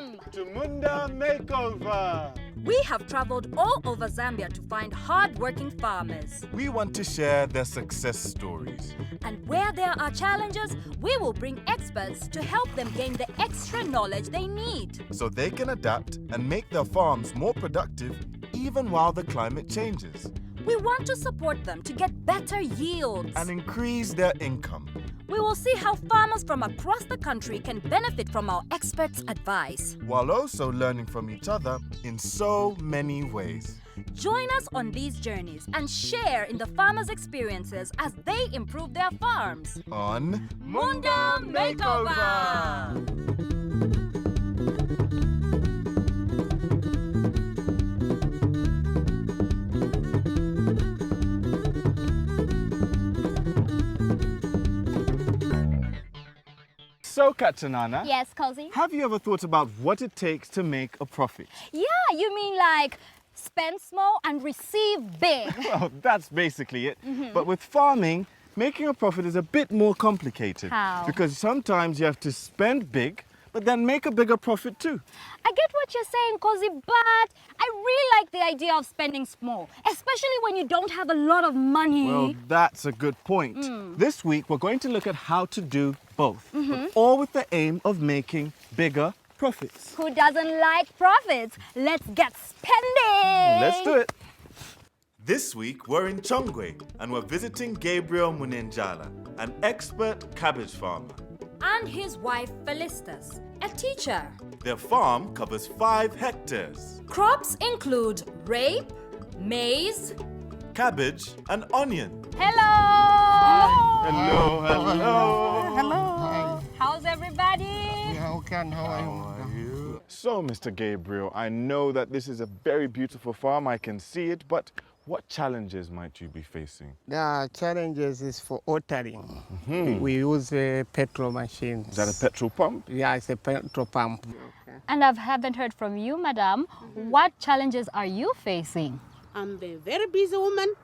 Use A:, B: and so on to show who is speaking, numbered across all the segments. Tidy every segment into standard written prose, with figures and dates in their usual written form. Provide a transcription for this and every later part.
A: Welcome
B: to Munda Makeover.
A: We have traveled all over Zambia to find hard-working farmers.
B: We want to share their success stories.
A: And where there are challenges, we will bring experts to help them gain the extra knowledge they need.
B: So they can adapt and make their farms more productive even while the climate changes.
A: We want to support them to get better yields
B: and increase their income.
A: We will see how farmers from across the country can benefit from our experts' advice,
B: while also learning from each other in so many ways.
A: Join us on these journeys and share in the farmers' experiences as they improve their farms.
B: On
A: Munda Makeover!
B: So, Katanana,
C: Yes, Cozy?
B: have you ever thought about what it takes to make a profit?
C: Yeah, you mean like spend small and receive big.
B: Well, that's basically it. But with farming, making a profit is a bit more complicated.
C: How?
B: Because sometimes you have to spend big, but then make a bigger profit too.
C: I get what you're saying, Cozy, but I really like the idea of spending small, especially when you don't have a lot of money.
B: Well, that's a good point. This week, we're going to look at how to do both, but all with the aim of making bigger profits.
C: Who doesn't like profits? Let's get spending!
B: Let's do it. This week, we're in Chongwe and we're visiting Gabriel Munenjala, an expert cabbage farmer.
A: And his wife Felistus, a teacher.
B: Their farm covers 5 hectares.
A: Crops include rape, maize,
B: Cabbage and onion.
C: Hello!
B: Hello, hello.
D: Hello.
C: How's everybody?
D: How are you?
B: So, Mr. Gabriel, I know that this is a very beautiful farm. I can see it, but what challenges might you be facing?
D: The challenges is for watering. We use petrol machines.
B: Is that a petrol pump?
D: Yeah, it's a petrol pump.
C: And I haven't heard from you, madam. What challenges are you facing?
E: I'm a very busy woman,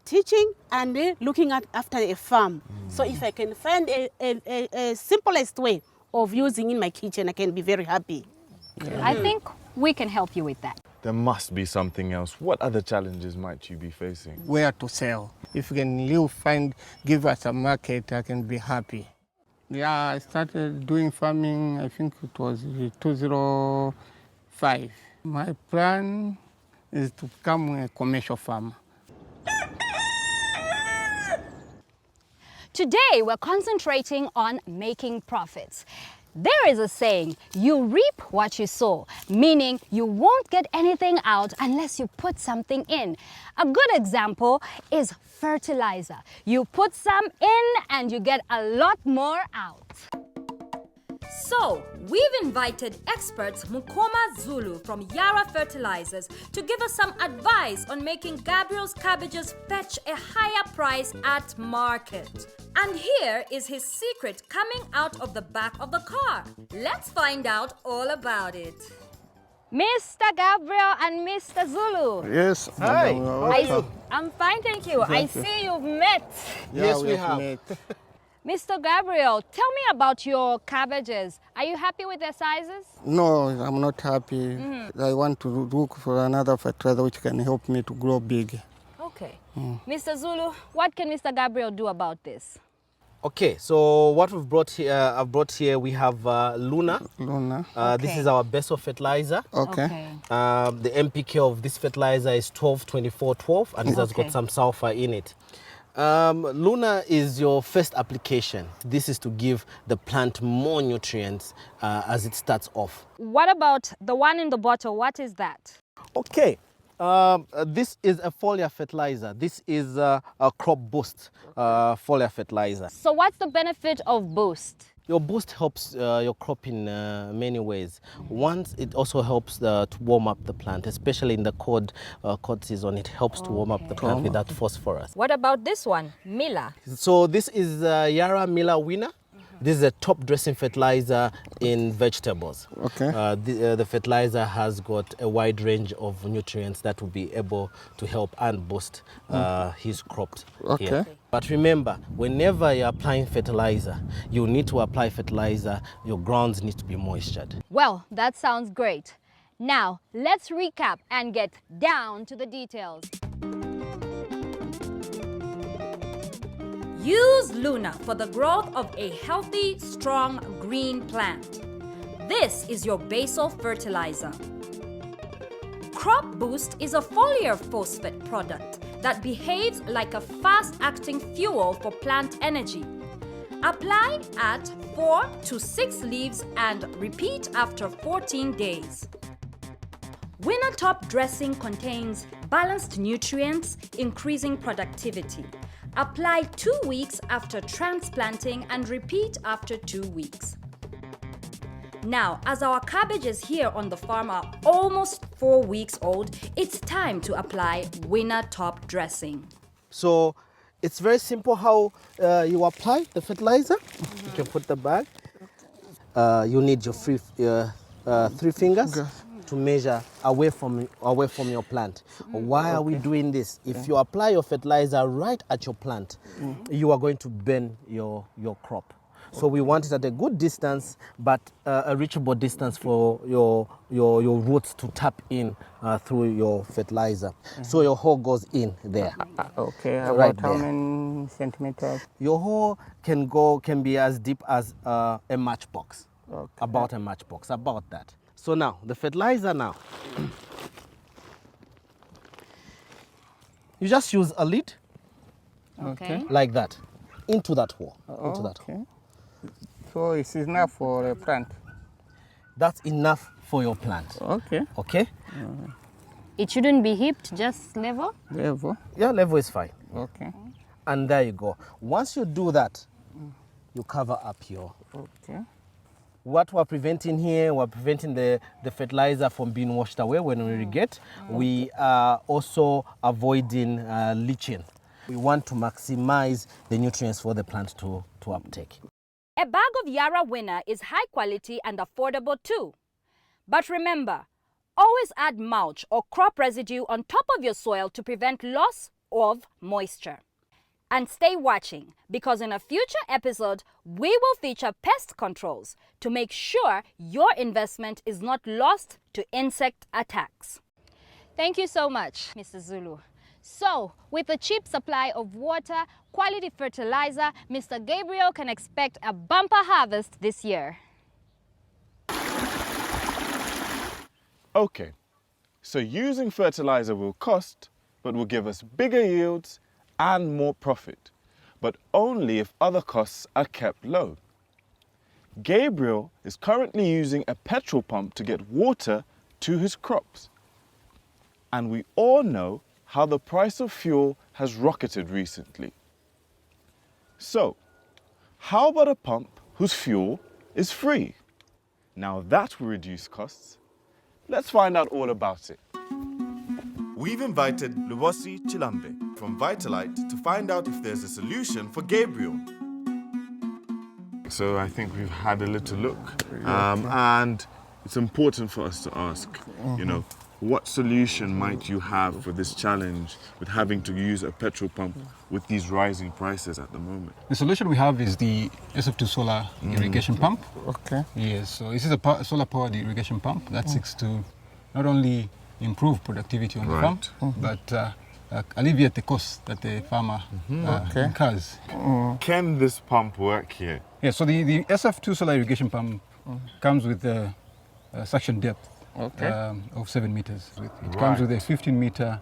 E: teaching and looking after a farm. So if I can find a simplest way of using in my kitchen, I can be very happy.
C: I think we can help you with that.
B: There must be something else. What other challenges might you be facing?
D: Where to sell. If you can give us a market, I can be happy. Yeah, I started doing farming, I think it was 2005. My plan is to become a commercial farmer.
C: Today, we're concentrating on making profits. There is a saying, you reap what you sow, meaning you won't get anything out unless you put something in. A good example is fertilizer. You put some in and you get a lot more out.
A: So, we've invited experts Mukoma Zulu from Yara Fertilizers to give us some advice on making Gabriel's cabbages fetch a higher price at market. And here is his secret coming out of the back of the car. Let's find out all about it.
C: Mr. Gabriel and Mr. Zulu.
D: Yes.
B: Hi.
D: Madam,
B: How are you?
C: I'm fine, thank you. I see you've met.
D: Yes, we have. Met.
C: Mr. Gabriel, tell me about your cabbages. Are you happy with their sizes?
D: No, I'm not happy. I want to look for another fertilizer which can help me to grow big.
C: Okay. Mr. Zulu, what can Mr. Gabriel do about this?
F: Okay, so what I've brought here, we have Luna.
D: Luna.
F: This is our best of fertilizer.
D: Okay.
F: The MPK of this fertilizer is 12-24-12, and it has got some sulfur in it. Luna is your first application. This is to give the plant more nutrients as it starts off.
C: What about the one in the bottle? What is that?
F: Okay. This is a foliar fertilizer. This is a crop boost foliar fertilizer.
C: So what's the benefit of Boost?
F: Your boost helps your crop in many ways. Once, it also helps to warm up the plant, especially in the cod season. It helps to warm up the plant with that phosphorus.
A: What about this one, Mila?
F: So this is Yara Mila Winner. This is a top dressing fertilizer in vegetables.
D: Okay.
F: The fertilizer has got a wide range of nutrients that will be able to help and boost his crops.
D: Okay.
F: Here. But remember, whenever you're applying fertilizer, you need to apply fertilizer, your grounds need to be moistured.
C: Well, that sounds great. Now, let's recap and get down to the details.
A: Use Luna for the growth of a healthy, strong green plant. This is your basal fertilizer. Crop Boost is a foliar phosphate product that behaves like a fast-acting fuel for plant energy. Apply at 4 to 6 leaves and repeat after 14 days. Winter Top dressing contains balanced nutrients, increasing productivity. Apply 2 weeks after transplanting and repeat after 2 weeks. Now, as our cabbages here on the farm are almost 4 weeks old, it's time to apply Winter Top dressing.
F: So it's very simple how you apply the fertilizer. You can put the bag. You need your 3 fingers to measure away from your plant. Why are we doing this? If you apply your fertilizer right at your plant, you are going to burn your crop. So we want it at a good distance, but a reachable distance for your roots to tap in through your fertilizer. So your hole goes in there.
D: Okay,
F: Right
D: about how
F: there.
D: many centimeters?
F: Your hole can be as deep as a matchbox.
D: Okay.
F: About a matchbox, about that. So now, the fertilizer now. You just use a lid
C: Okay.
F: like that, into that hole, into that hole.
D: Okay. So it's enough for a plant.
F: That's enough for your plant,
D: Okay.
F: okay?
C: It shouldn't be heaped, just level.
D: Level.
F: Yeah, level is fine.
D: Okay.
F: And there you go. Once you do that, you cover up your...
D: Okay.
F: What we're preventing here, we're preventing the fertilizer from being washed away when we irrigate. We are also avoiding leaching. We want to maximize the nutrients for the plant to uptake.
A: A bag of Yara Winner is high quality and affordable too. But remember, always add mulch or crop residue on top of your soil to prevent loss of moisture. And stay watching, because in a future episode, we will feature pest controls to make sure your investment is not lost to insect attacks.
C: Thank you so much, Mr. Zulu. So, with a cheap supply of water, quality fertilizer, Mr. Gabriel can expect a bumper harvest this year.
G: Okay, so using fertilizer will cost, but will give us bigger yields and more profit, but only if other costs are kept low. Gabriel is currently using a petrol pump to get water to his crops. And we all know how the price of fuel has rocketed recently. So, how about a pump whose fuel is free? Now that will reduce costs. Let's find out all about it. We've invited Lubosi Chilambe from Vitalite to find out if there's a solution for Gabriel. So I think we've had a little look, and it's important for us to ask, what solution might you have for this challenge with having to use a petrol pump with these rising prices at the moment?
H: The solution we have is the SF2 solar irrigation pump.
D: Okay.
H: Yes, so this is a solar-powered irrigation pump that seeks to not only improve productivity on the farm, but alleviate the cost that the farmer incurs.
G: Can this pump work here?
H: Yeah, so the SF2 solar irrigation pump comes with a suction depth of 7 meters. It comes with a 15-meter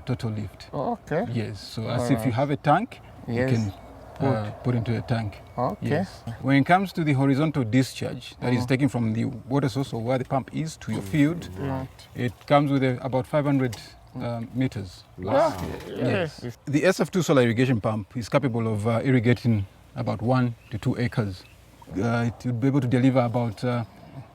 H: total lift.
D: Okay.
H: Yes, so as if you have a tank, you can put into a tank.
D: Okay.
H: Yes. When it comes to the horizontal discharge, that is taken from the water source or where the pump is to your field, it comes with about 500 meters.
G: Wow.
D: Yes.
H: The SF2 solar irrigation pump is capable of irrigating about 1 to 2 acres. It will be able to deliver about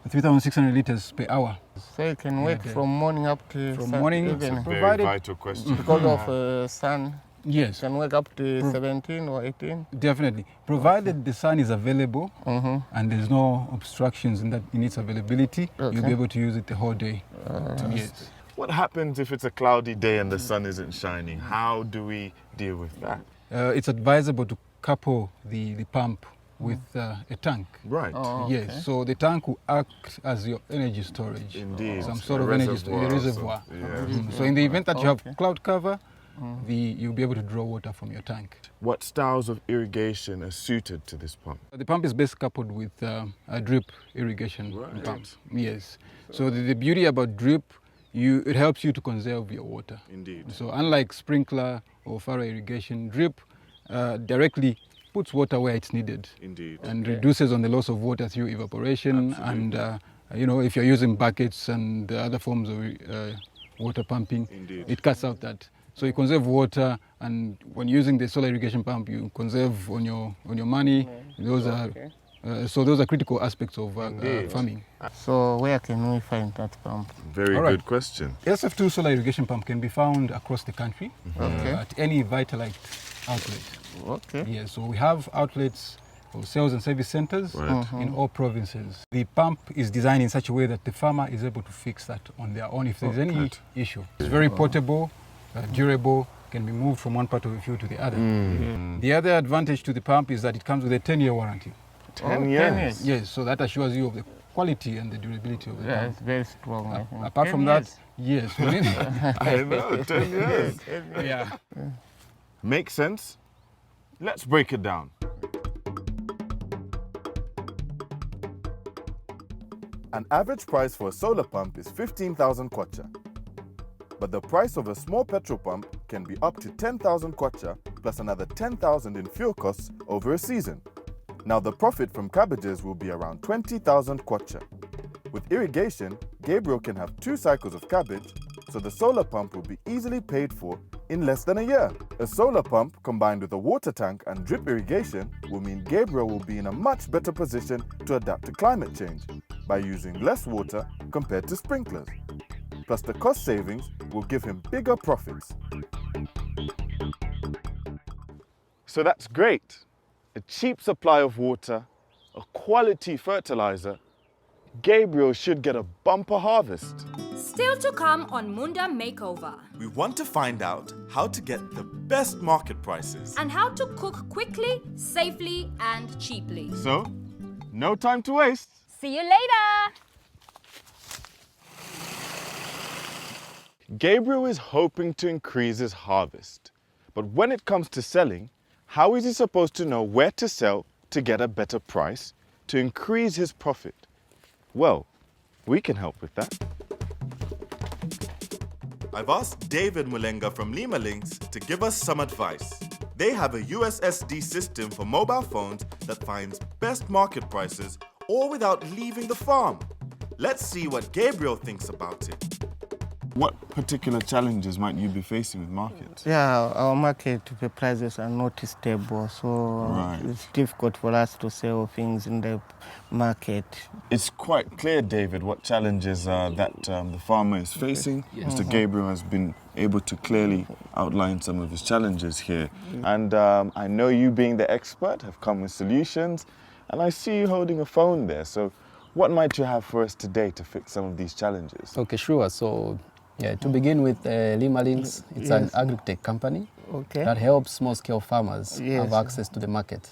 H: 3,600 liters per hour.
D: So you can work from morning up to
H: From morning,
D: evening
G: Very
H: provided
G: vital question.
D: because of sun.
H: Yes.
D: Can work up to 17 or 18?
H: Definitely. Provided the sun is available and there's no obstructions in its availability, you'll be able to use it the whole day. Yes.
G: What happens if it's a cloudy day and the sun isn't shining? How do we deal with that?
H: It's advisable to couple the pump with a tank.
G: Right.
H: Yes, so the tank will act as your energy storage.
G: Indeed.
H: Some sort of energy storage, reservoir. So in the event that you have cloud cover, you'll be able to draw water from your tank.
G: What styles of irrigation are suited to this pump?
H: The pump is best coupled with a drip irrigation pump. Yes. So the beauty about drip, it helps you to conserve your water.
G: Indeed.
H: So unlike sprinkler or furrow irrigation, drip directly puts water where it's needed.
G: Indeed.
H: And reduces on the loss of water through evaporation.
G: Absolutely.
H: And if you're using buckets and other forms of water pumping,
G: Indeed.
H: it cuts out that. So you conserve water, and when using the solar irrigation pump, you conserve on your money. Those are critical aspects of farming.
D: So where can we find that pump?
G: Very good question.
H: SF2 solar irrigation pump can be found across the country at any Vitalite outlet.
D: Okay.
H: Yeah, so we have outlets or sales and service centers in all provinces. The pump is designed in such a way that the farmer is able to fix that on their own if there's any issue. It's very portable, durable, can be moved from one part of the field to the other. The other advantage to the pump is that it comes with a 10-year warranty.
G: 10 years?
H: Yes, so that assures you of the quality and the durability of the pump.
D: It's very strong. I think.
H: Apart from that, yes.
G: I know, 10 years.
H: Yeah.
G: Makes sense? Let's break it down. An average price for a solar pump is 15,000 kwacha. But the price of a small petrol pump can be up to 10,000 kwacha plus another 10,000 in fuel costs over a season. Now the profit from cabbages will be around 20,000 kwacha. With irrigation, Gabriel can have 2 cycles of cabbage, so the solar pump will be easily paid for in less than a year. A solar pump combined with a water tank and drip irrigation will mean Gabriel will be in a much better position to adapt to climate change by using less water compared to sprinklers. Plus the cost savings will give him bigger profits. So that's great. A cheap supply of water, a quality fertilizer. Gabriel should get a bumper harvest.
A: Still to come on Munda Makeover.
B: We want to find out how to get the best market prices.
A: And how to cook quickly, safely, and cheaply.
G: So, no time to waste.
C: See you later.
G: Gabriel is hoping to increase his harvest. But when it comes to selling, how is he supposed to know where to sell to get a better price to increase his profit? Well, we can help with that.
B: I've asked David Mulenga from Lima Links to give us some advice. They have a USSD system for mobile phones that finds best market prices all without leaving the farm. Let's see what Gabriel thinks about it.
G: What particular challenges might you be facing with markets?
D: Yeah, our market prices are not stable, so it's difficult for us to sell things in the market.
G: It's quite clear, David, what challenges that the farmer is facing. Mr. Gabriel has been able to clearly outline some of his challenges here. And I know you, being the expert, have come with solutions. And I see you holding a phone there. So what might you have for us today to fix some of these challenges?
I: Okay, sure. So, to begin with, Lima Links, it's an agri-tech company that helps small-scale farmers have access to the market.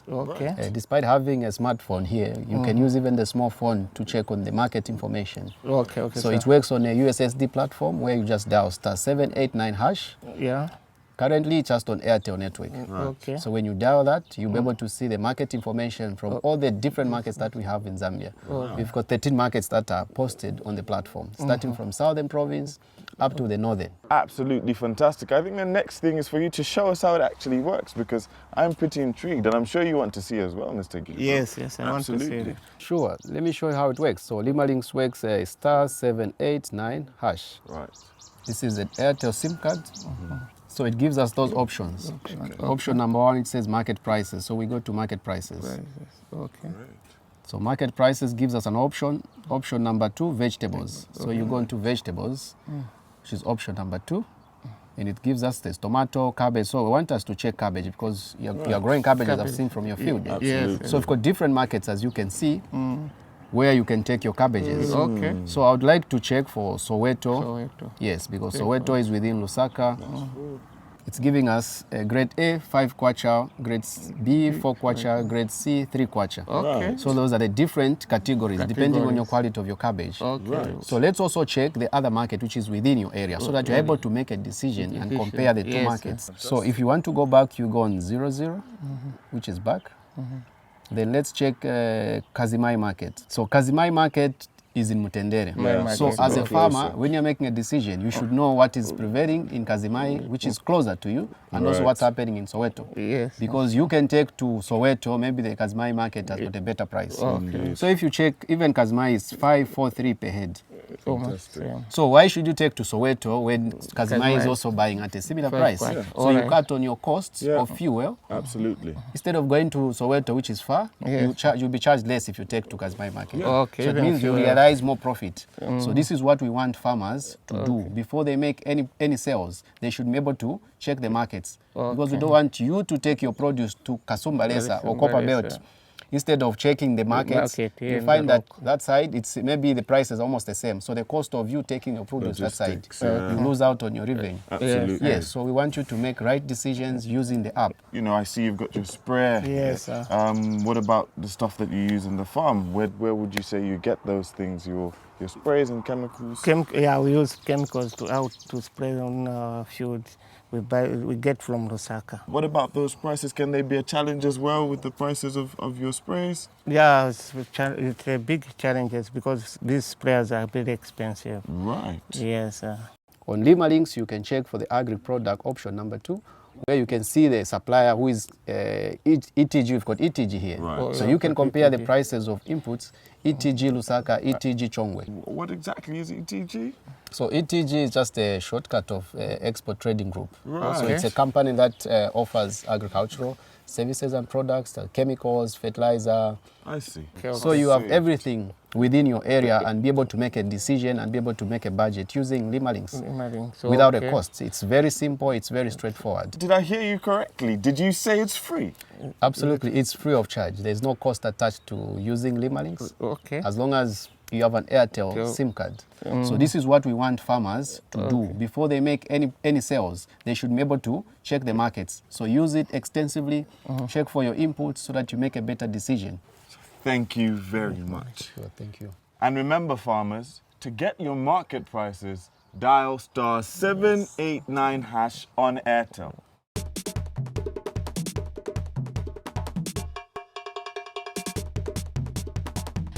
I: Despite having a smartphone here, you can use even the small phone to check on the market information. So it works on a USSD platform where you just dial *789#. Currently, it's just on Airtel network. So when you dial that, you'll be able to see the market information from all the different markets that we have in Zambia. We've got 13 markets that are posted on the platform, starting from Southern Province up to the Northern.
G: Absolutely fantastic. I think the next thing is for you to show us how it actually works, because I'm pretty intrigued, and I'm sure you want to see as well, Mr. Gabriel.
D: Yes, I want to see it.
I: Sure, let me show you how it works. So Lima Links works *789#.
G: Right.
I: This is an Airtel SIM card. So it gives us those options. Option number 1, it says market prices. So we go to market prices. So market prices gives us an option. Option number 2, vegetables. So you go into vegetables, which is option number 2. and it gives us this tomato, cabbage. So we want us to check cabbage because you're growing cabbage, as I've seen from your field.
D: Yes.
I: So we've got different markets, as you can see, where you can take your cabbages.
D: Okay.
I: So I would like to check for Soweto. Yes, because Soweto is within Lusaka. It's giving us grade A, 5 kwacha, grade B, 4 kwacha, grade C, 3 kwacha.
D: Okay.
I: So those are the different categories, depending on your quality of your cabbage.
D: Okay.
I: So let's also check the other market, which is within your area, so that you're able to make a decision and compare the two markets. So if you want to go back, you go on 00, which is back. Then let's check Kazimai market. So Kazimai market is in Mutendere. So as a farmer, when you're making a decision, you should know what is prevailing in Kazimai, which is closer to you, and also what's happening in Soweto.
D: Yes.
I: Because you can take to Soweto, maybe the Kazimai market has got a better price.
D: Okay.
I: So if you check, even Kazimai is 543 per head.
D: Fantastic.
I: So why should you take to Soweto when Kazimai is also buying at a similar price? So you cut on your costs of fuel.
G: Absolutely.
I: Instead of going to Soweto, which is far, you'll be charged less if you take to Kazimai market.
D: Okay.
I: So it means you realize more profit. So this is what we want farmers to do. Before they make any sales, they should be able to check the markets. Because we don't want you to take your produce to Kasumbalesa or Copper Belt. Instead of checking the markets, you find that that side, it's maybe the price is almost the same. So the cost of you taking your produce that side, you lose out on your revenue.
G: Absolutely.
I: Yes, so we want you to make right decisions using the app.
G: You know, I see you've got your sprayer.
D: Yes.
G: What about the stuff that you use in the farm? Where would you say you get those things, your sprays and chemicals?
D: We use chemicals to spray on field. We get from Lusaka.
G: What about those prices? Can they be a challenge as well with the prices of your sprays?
D: Yeah, it's a big challenge because these sprayers are very expensive.
G: Right.
D: Yes.
I: On Lima Links, you can check for the agri product option number 2, where you can see the supplier who is ETG. We've got ETG here.
G: Right.
I: So you can compare the prices of inputs, ETG Lusaka, ETG Chongwe.
G: What exactly is ETG?
I: So ETG is just a shortcut of Export Trading Group.
G: Right.
I: So it's a company that offers agricultural services and products, chemicals, fertilizer.
G: I see.
I: So you have everything within your area and be able to make a decision and be able to make a budget using Lima Links without a cost. It's very simple, it's very straightforward.
G: Did I hear you correctly? Did you say it's free?
I: Absolutely, it's free of charge. There's no cost attached to using Lima Links.
D: Okay.
I: As long as you have an Airtel SIM card. So this is what we want farmers to do. Before they make any sales, they should be able to check the markets. So use it extensively, check for your inputs so that you make a better decision.
G: Thank you very much.
I: Sure, thank you.
G: And remember, farmers, to get your market prices, dial *789# on Airtel.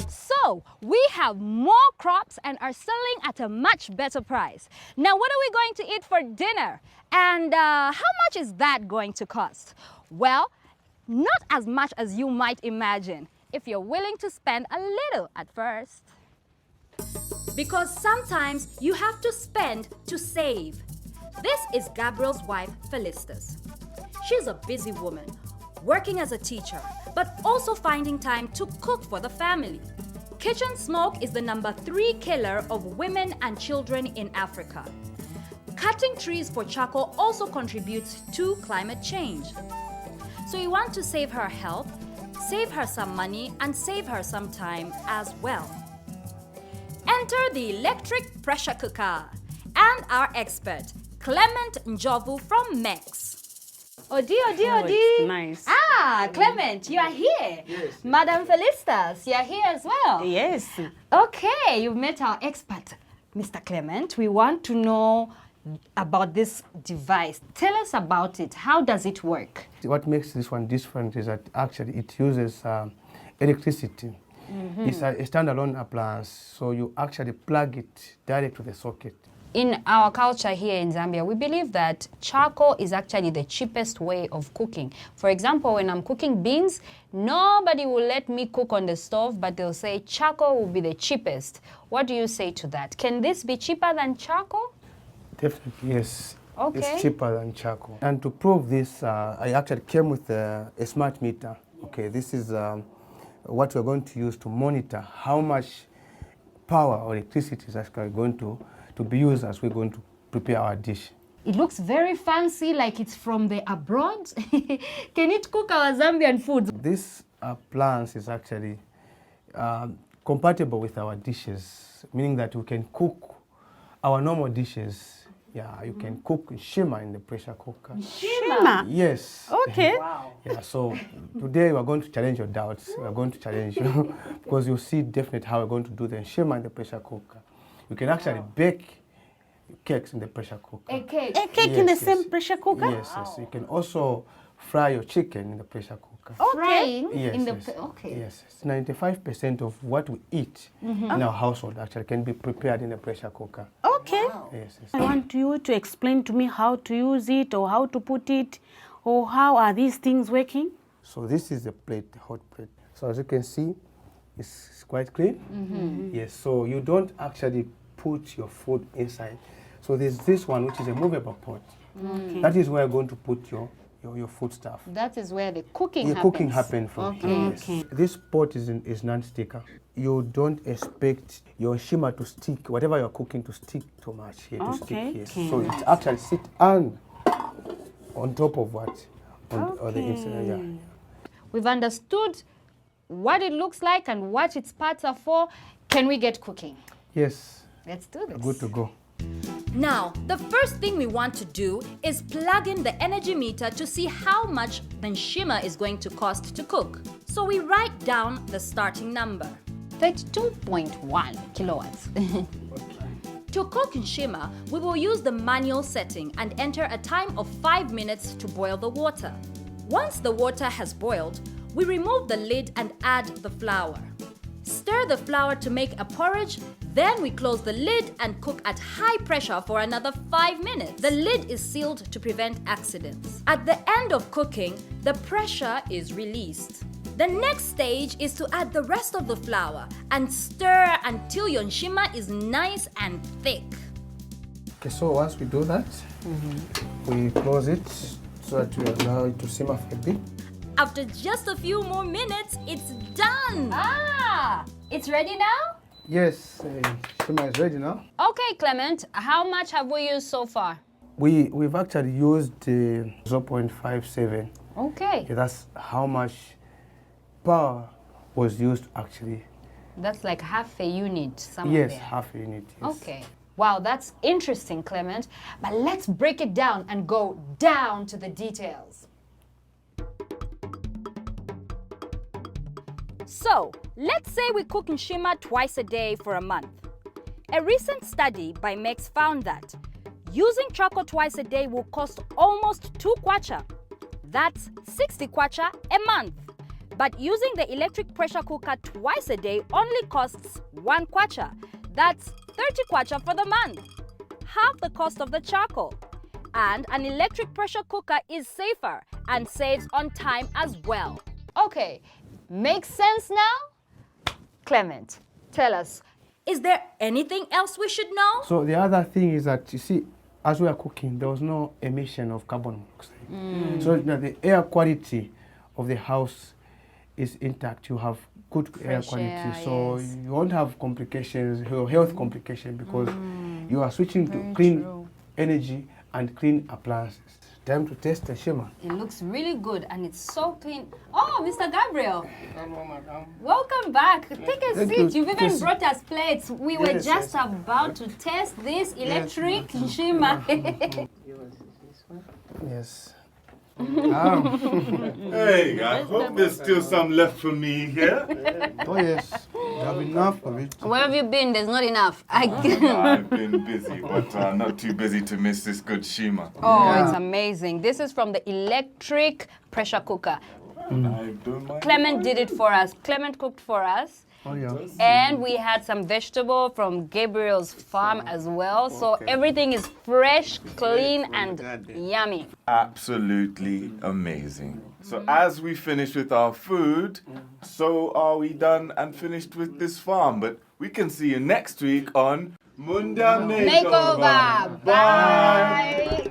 C: So we have more crops and are selling at a much better price. Now what are we going to eat for dinner? And how much is that going to cost? Well, not as much as you might imagine, if you're willing to spend a little at first.
A: Because sometimes you have to spend to save. This is Gabriel's wife, Felistus. She's a busy woman, working as a teacher, but also finding time to cook for the family. Kitchen smoke is the #3 killer of women and children in Africa. Cutting trees for charcoal also contributes to climate change. So you want to save her health, save her some money, and save her some time as well. Enter the electric pressure cooker and our expert, Clement Njovu from Mex.
C: Odi.
E: Nice.
C: Ah, Clement, you are here.
E: Yes.
C: Madam Felistus, you are here as well.
E: Yes.
C: Okay, you've met our expert. Mr. Clement, we want to know about this device. Tell us about it. How does it work?
J: What makes this one different is that actually it uses electricity. It's a standalone appliance, so you actually plug it direct to the socket.
C: In our culture here in Zambia, we believe that charcoal is actually the cheapest way of cooking. For example, when I'm cooking beans, nobody will let me cook on the stove, but they'll say charcoal will be the cheapest. What do you say to that? Can this be cheaper than charcoal?
J: Definitely, yes.
C: Okay.
J: It's cheaper than charcoal. And to prove this, I actually came with a smart meter. Okay, this is what we're going to use to monitor how much power or electricity is actually going to be used as we're going to prepare our dish.
C: It looks very fancy, like it's from the abroad. Can it cook our Zambian foods?
J: This appliance is actually compatible with our dishes, meaning that we can cook our normal dishes. Yeah, you can cook shima in the pressure cooker.
E: Shima?
J: Yes.
E: Okay.
C: Wow.
J: Yeah, so today we are going to challenge your doubts. We are going to challenge you because you'll see definitely how we're going to do the shima in the pressure cooker. You can actually bake cakes in the pressure cooker.
C: A cake?
E: A cake in the same pressure cooker?
J: Yes, yes. You can also fry your chicken in the pressure cooker.
C: Frying
J: Yes,
C: in the...
J: yes.
C: Okay.
J: Yes, 95% of what we eat in our household actually can be prepared in a pressure cooker.
E: Okay.
J: Yes, yes.
E: I want you to explain to me how to use it or how to put it or how are these things working?
J: So this is the plate, the hot plate. So as you can see, it's quite clean. Yes, so you don't actually put your food inside. So there's this one, which is a movable pot.
E: Okay.
J: That is where you're going to put your food stuff.
C: That is where the cooking
J: The
C: happens.
J: cooking happens from
C: Okay.
J: here. Yes. This pot is non-sticker. You don't expect your shima to stick, whatever you're cooking, to stick too much here, to stick here.
E: Okay.
J: So it actually sit on top of what? On the inside, yeah.
C: We've understood what it looks like and what its parts are for. Can we get cooking?
J: Yes,
C: Let's do this.
J: good to go.
A: Now, the first thing we want to do is plug in the energy meter to see how much the nshima is going to cost to cook. So we write down the starting number.
C: 32.1 kilowatts.
A: To cook nshima, we will use the manual setting and enter a time of 5 minutes to boil the water. Once the water has boiled, we remove the lid and add the flour. Stir the flour to make a porridge, then we close the lid and cook at high pressure for another 5 minutes. The lid is sealed to prevent accidents. At the end of cooking, the pressure is released. The next stage is to add the rest of the flour and stir until your nshima is nice and thick.
J: Okay, so once we do that, we close it so that we allow it to simmer for a bit.
A: After just a few more minutes, it's done!
C: Ah! It's ready now?
J: Yes, shima is ready now.
C: Okay, Clement, how much have we used so far?
J: We've actually used 0.57.
C: Okay.
J: Okay, that's how much power was used actually.
C: That's like half a unit somewhere
J: Yes,
C: there.
J: half a unit. Yes.
C: Okay. Wow, that's interesting, Clement. But let's break it down and go down to the details.
A: So, let's say we cook nshima twice a day for a month. A recent study by MEX found that using charcoal twice a day will cost almost 2 kwacha. That's 60 kwacha a month. But using the electric pressure cooker twice a day only costs 1 kwacha. That's 30 kwacha for the month. Half the cost of the charcoal. And an electric pressure cooker is safer and saves on time as well.
C: Okay, makes sense now? Clement, tell us.
A: Is there anything else we should know?
J: So the other thing is that, you see, as we are cooking, there was no emission of carbon monoxide. So the air quality of the house is intact. You have good air
C: Fresh
J: quality.
C: air,
J: So
C: yes.
J: you won't have complications, health complications, because you are switching to
C: Very
J: clean
C: true.
J: energy and clean appliances. Time to test the shima.
C: It looks really good and it's so clean. Oh, Mr. Gabriel.
J: Hello, madam.
C: Welcome back. Take a
J: Thank
C: seat.
J: you.
C: You've even
J: Yes.
C: brought us plates. We were
J: Yes,
C: just
J: yes.
C: about to test this electric nshima.
J: Yes.
B: Hey, I hope there's still some left for me here.
J: Oh, yes. You have enough of it.
C: Where have you been? There's not enough.
B: I've been busy, but not too busy to miss this good shima.
C: Oh, it's amazing. This is from the electric pressure cooker.
B: I don't mind.
C: Clement did it for us. Clement cooked for us.
J: Oh, yeah.
C: And we had some vegetable from Gabriel's farm as well. So everything is fresh, clean, and yummy.
B: Absolutely amazing. So as we finish with our food, so are we done and finished with this farm. But we can see you next week on Munda Makeover.
C: Makeover. Bye.